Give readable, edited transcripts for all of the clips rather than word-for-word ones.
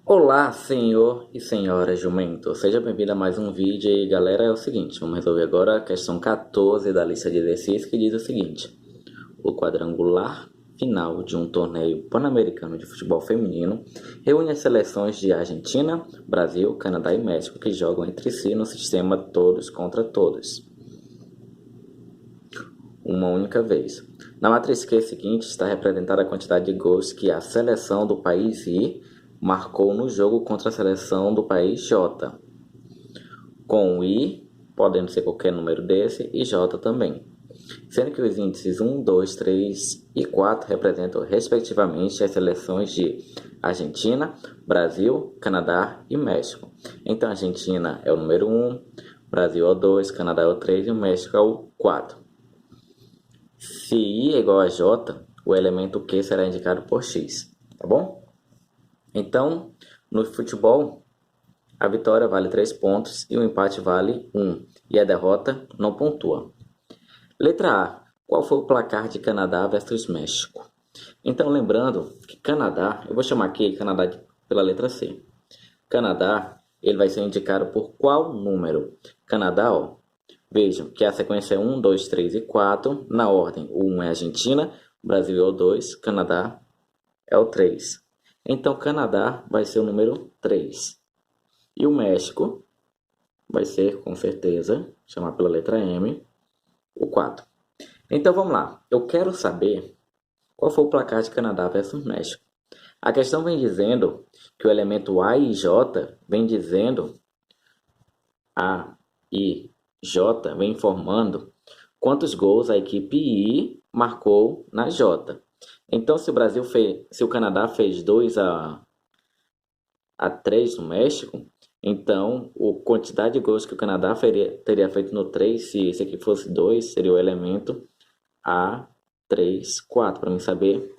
Olá, senhor e senhora jumento. Seja bem-vindo a mais um vídeo. E galera, é o seguinte, vamos resolver agora a questão 14 da lista de exercícios, que diz o seguinte: o quadrangular final de um torneio pan-americano de futebol feminino reúne as seleções de Argentina, Brasil, Canadá e México, que jogam entre si no sistema todos contra todos, uma única vez. Na matriz Q seguinte está representada a quantidade de gols que a seleção do país I marcou no jogo contra a seleção do país J, com I podendo ser qualquer número desse e J também, sendo que os índices 1, 2, 3 e 4 representam respectivamente as seleções de Argentina, Brasil, Canadá e México. Então a Argentina é o número 1, Brasil é o 2, Canadá é o 3 e o México é o 4. Se I é igual a J, o elemento Q será indicado por X, tá bom? Então, no futebol, a vitória vale 3 pontos e o empate vale 1, e a derrota não pontua. Letra A. Qual foi o placar de Canadá versus México? Então, lembrando que Canadá, eu vou chamar aqui Canadá pela letra C. Canadá, ele vai ser indicado por qual número? Canadá, ó, vejam que a sequência é 1, 2, 3 e 4. Na ordem, o 1 é Argentina, Brasil é o 2, Canadá é o 3. Então, Canadá vai ser o número 3. E o México vai ser, com certeza, chamar pela letra M, o 4. Então, vamos lá. Eu quero saber qual foi o placar de Canadá versus México. A questão vem dizendo que o elemento A e J vem dizendo A e J vem informando quantos gols a equipe I marcou na J. Então, se o Canadá fez 2-3 no México, então a quantidade de gols que o Canadá teria feito no 3, se esse aqui fosse 2, seria o elemento A, 3, 4, para mim saber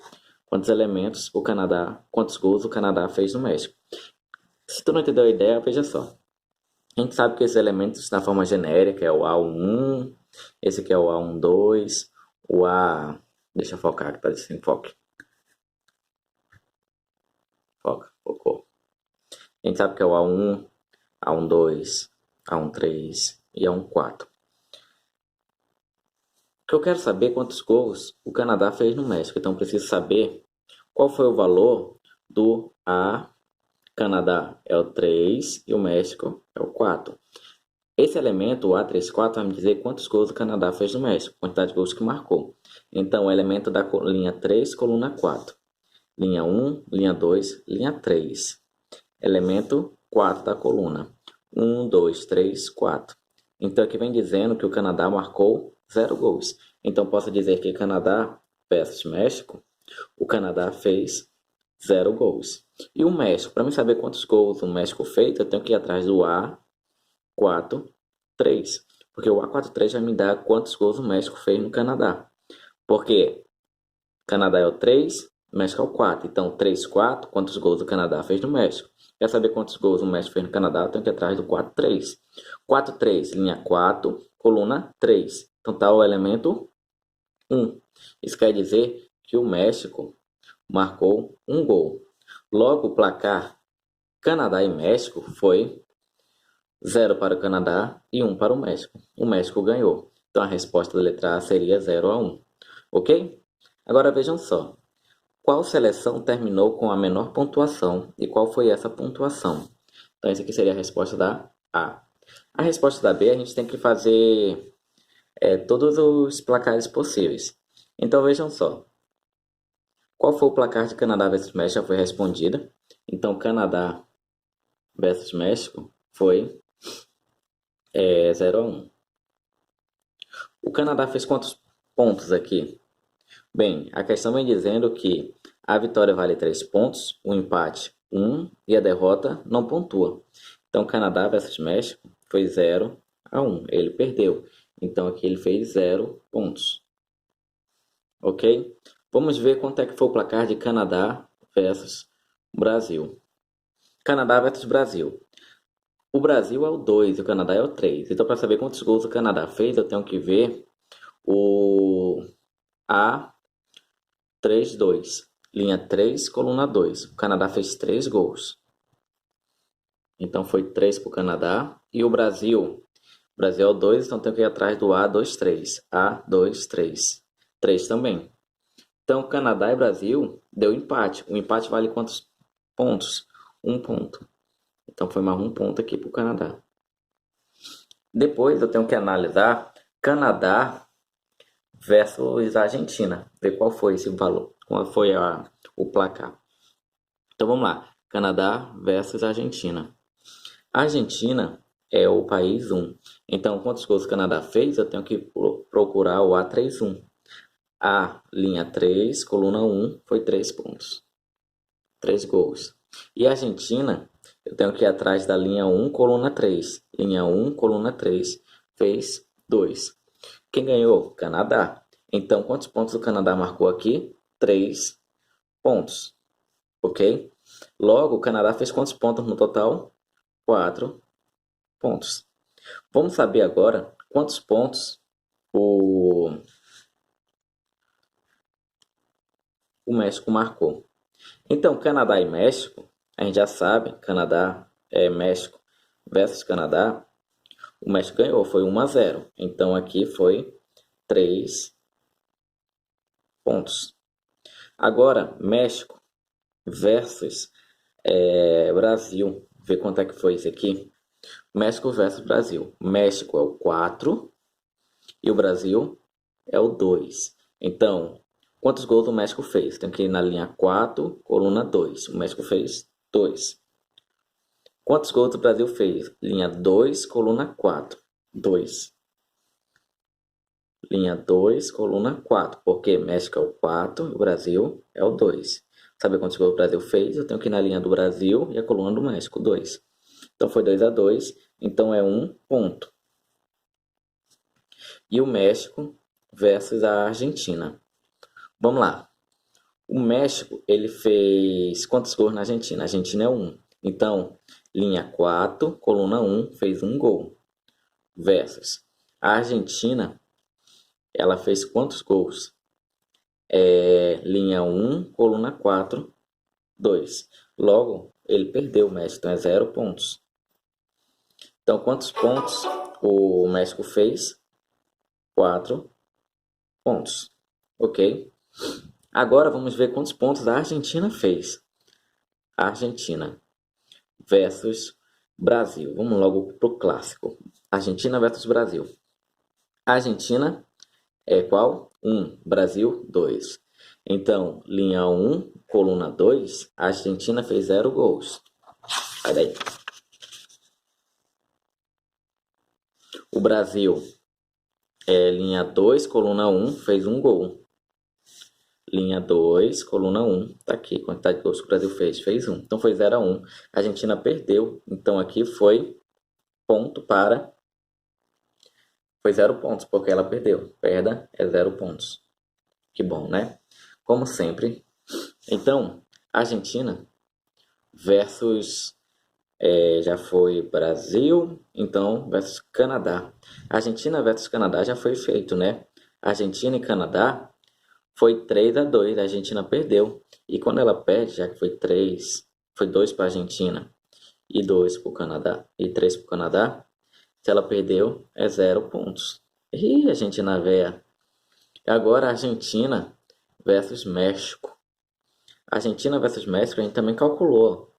quantos gols o Canadá fez no México. Se tu não entendeu a ideia, veja só. A gente sabe que esses elementos na forma genérica é o A1, esse aqui é o A12, o A... Deixa eu focar aqui para esse enfoque. Foca, focou. A gente sabe que é o A1, A12, A13 e A14. O que eu quero saber é quantos gols o Canadá fez no México. Então, preciso saber qual foi o valor do A. Canadá é o 3 e o México é o 4. Esse elemento, o A34, vai me dizer quantos gols o Canadá fez no México, quantidade de gols que marcou. Então, o elemento da linha 3, coluna 4. Linha 1, linha 2, linha 3. Elemento 4 da coluna. 1, 2, 3, 4. Então, aqui vem dizendo que o Canadá marcou 0 gols. Então, posso dizer que Canadá versus México, o Canadá fez 0 gols. E o México, para mim saber quantos gols o México fez, eu tenho que ir atrás do A43. Porque o A43 vai me dar quantos gols o México fez no Canadá. Porque Canadá é o 3, México é o 4. Então, 3, 4, quantos gols o Canadá fez no México? Quer saber quantos gols o México fez no Canadá? Eu tenho que ir atrás do 4-3. 4-3, linha 4, coluna 3. Então, tá o elemento 1. Isso quer dizer que o México marcou um gol. Logo, o placar Canadá e México foi 0 para o Canadá e 1 para o México. O México ganhou. Então, a resposta da letra A seria 0-1. Ok? Agora vejam só. Qual seleção terminou com a menor pontuação e qual foi essa pontuação? Então, essa aqui seria a resposta da A. A resposta da B, a gente tem que fazer todos os placares possíveis. Então, vejam só. Qual foi o placar de Canadá versus México? Já foi respondida. Então, Canadá versus México foi 0-1. O Canadá fez quantos pontos aqui? Bem, a questão vem dizendo que a vitória vale 3 pontos, o empate 1 e a derrota não pontua. Então, Canadá versus México foi 0-1. Ele perdeu. Então, aqui ele fez 0 pontos. Ok? Vamos ver quanto é que foi o placar de Canadá versus Brasil. Canadá versus Brasil. O Brasil é o 2 e o Canadá é o 3. Então, para saber quantos gols o Canadá fez, eu tenho que ver o A32, linha 3, coluna 2. O Canadá fez 3 gols. Então foi 3 para o Canadá. E o Brasil? O Brasil é o 2, então tem que ir atrás do A23. A23. 3 também. Então, Canadá e Brasil deu empate. O empate vale quantos pontos? Um ponto. Então foi mais um ponto aqui para o Canadá. Depois eu tenho que analisar Canadá versus Argentina. Ver qual foi esse valor. Qual foi o placar. Então vamos lá. Canadá versus Argentina. A Argentina é o país 1. Então, quantos gols o Canadá fez? Eu tenho que procurar o A31. A linha 3, coluna 1, foi 3 pontos. 3 gols. E a Argentina, eu tenho que ir atrás da linha 1, coluna 3. Linha 1, coluna 3, fez 2. Quem ganhou? Canadá. Então, quantos pontos o Canadá marcou aqui? 3 pontos. Ok? Logo, o Canadá fez quantos pontos no total? 4 pontos. Vamos saber agora quantos pontos o México marcou. Então, Canadá e México, a gente já sabe, Canadá é México versus Canadá, o México ganhou, foi 1-0. Então, aqui foi 3 pontos. Agora, México versus Brasil. Ver quanto é que foi isso aqui. México versus Brasil. México é o 4 e o Brasil é o 2. Então, quantos gols o México fez? Tem que ir na linha 4, coluna 2. O México fez 2. Quantos gols o Brasil fez? Linha 2, coluna 4. 2. Linha 2, coluna 4. Porque México é o 4 e o Brasil é o 2. Saber quantos gols o Brasil fez? Eu tenho que ir na linha do Brasil e a coluna do México, 2. Então foi 2-2. Então é 1 ponto. E o México versus a Argentina. Vamos lá. O México, ele fez quantos gols na Argentina? A Argentina é 1. Então, linha 4, coluna 1, fez 1 gol. Versus a Argentina, ela fez quantos gols? Linha 1, coluna 4, 2. Logo, ele perdeu o México, então é 0 pontos. Então, quantos pontos o México fez? 4 pontos. Ok? Agora vamos ver quantos pontos a Argentina fez. Argentina versus Brasil. Vamos logo para o clássico. Argentina versus Brasil. Argentina é qual? 1. Brasil, 2. Então, linha 1, coluna 2, a Argentina fez 0 gols. Sai daí. O Brasil linha 2, coluna 1, fez 1 gol. Linha 2, coluna 1, tá aqui, quantidade de gols que o Brasil fez, fez 1. Então foi 0-1. A Argentina perdeu, então aqui foi ponto para... Foi 0 pontos, porque ela perdeu. Perda é 0 pontos. Que bom, né? Como sempre. Então, Argentina versus... já foi Brasil, então, versus Canadá. Argentina versus Canadá já foi feito, né? Argentina e Canadá foi 3-2, a Argentina perdeu. E quando ela perde, já que foi 3, foi 2 para a Argentina e 2 para o Canadá, e 3 para o Canadá, se ela perdeu, é 0 pontos. E a Argentina véia. Agora, Argentina versus México. Argentina versus México, a gente também calculou.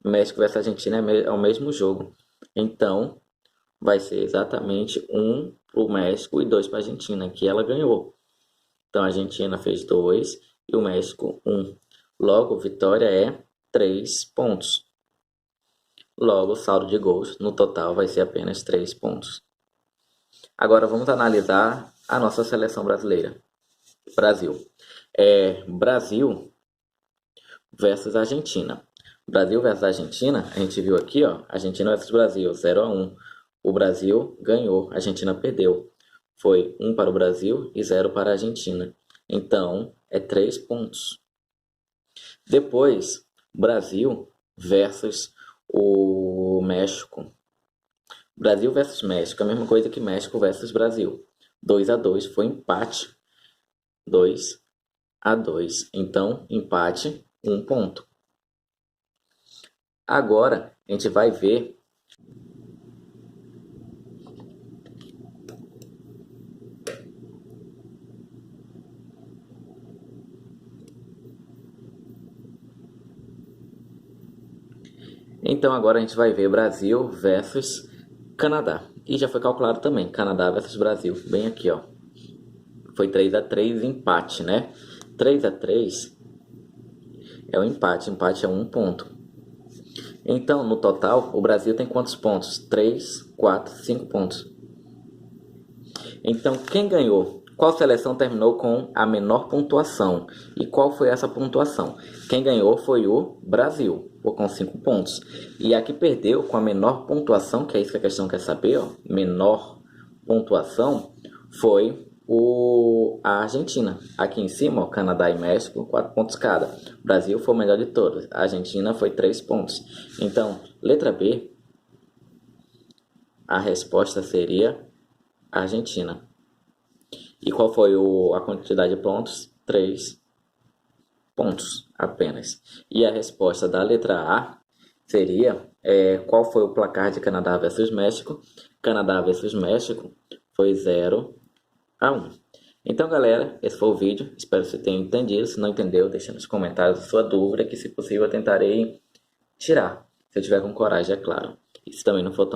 México versus Argentina é o mesmo jogo. Então, vai ser exatamente 1 para o México e 2 para a Argentina, que ela ganhou. Então, a Argentina fez 2 e o México 1. Logo, vitória é 3 pontos. Logo, o saldo de gols no total vai ser apenas 3 pontos. Agora, vamos analisar a nossa seleção brasileira. Brasil. Brasil versus Argentina. Brasil versus Argentina, a gente viu aqui, ó, Argentina versus Brasil, 0-1. O Brasil ganhou, a Argentina perdeu. Foi 1 para o Brasil e 0 para a Argentina. Então, é 3 pontos. Depois, Brasil versus o México. Brasil versus México, a mesma coisa que México versus Brasil. 2-2, foi empate. 2-2. Então, empate, 1 ponto. Agora, a gente vai ver Então agora a gente vai ver Brasil versus Canadá. E já foi calculado também, Canadá versus Brasil, bem aqui, ó. Foi 3-3 empate, né? 3-3 é o empate, empate é 1 ponto. Então, no total, o Brasil tem quantos pontos? 3, 4, 5 pontos. Então, quem ganhou? Qual seleção terminou com a menor pontuação? E qual foi essa pontuação? Quem ganhou foi o Brasil, com 5 pontos. E a que perdeu com a menor pontuação, que é isso que a questão quer saber, ó, menor pontuação, foi a Argentina. Aqui em cima, ó, Canadá e México, 4 pontos cada. O Brasil foi o melhor de todos. A Argentina foi 3 pontos. Então, letra B, a resposta seria Argentina. E qual foi a quantidade de pontos? 3 pontos apenas. E a resposta da letra A seria qual foi o placar de Canadá versus México? Canadá versus México foi 0-1. Então, galera, esse foi o vídeo. Espero que você tenha entendido. Se não entendeu, deixa nos comentários a sua dúvida, que se possível eu tentarei tirar. Se eu tiver com coragem, é claro. E se também não for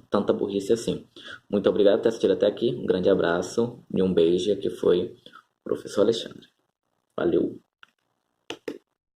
tanta burrice assim. Muito obrigado por ter assistido até aqui. Um grande abraço e um beijo. Aqui foi o professor Alexandre. Valeu!